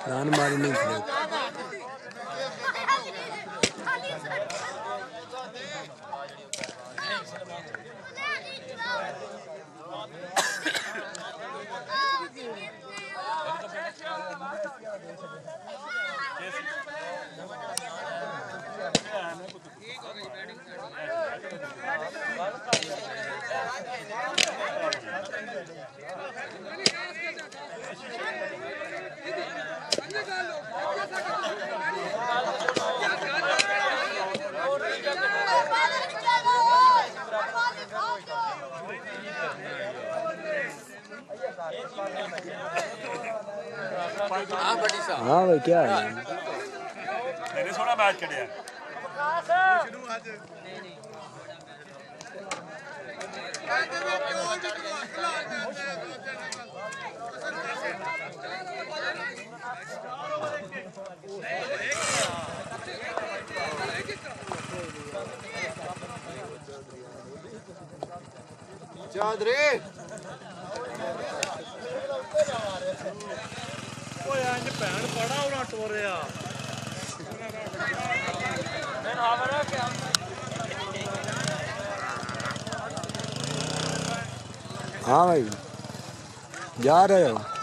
जान मारी नहीं खड़े। हाँ भाई क्या है मैंने सोना मैच खेलिया चौधरी इंज भैन पड़ा उना टोरिया हाँ भाई जा रहे हो।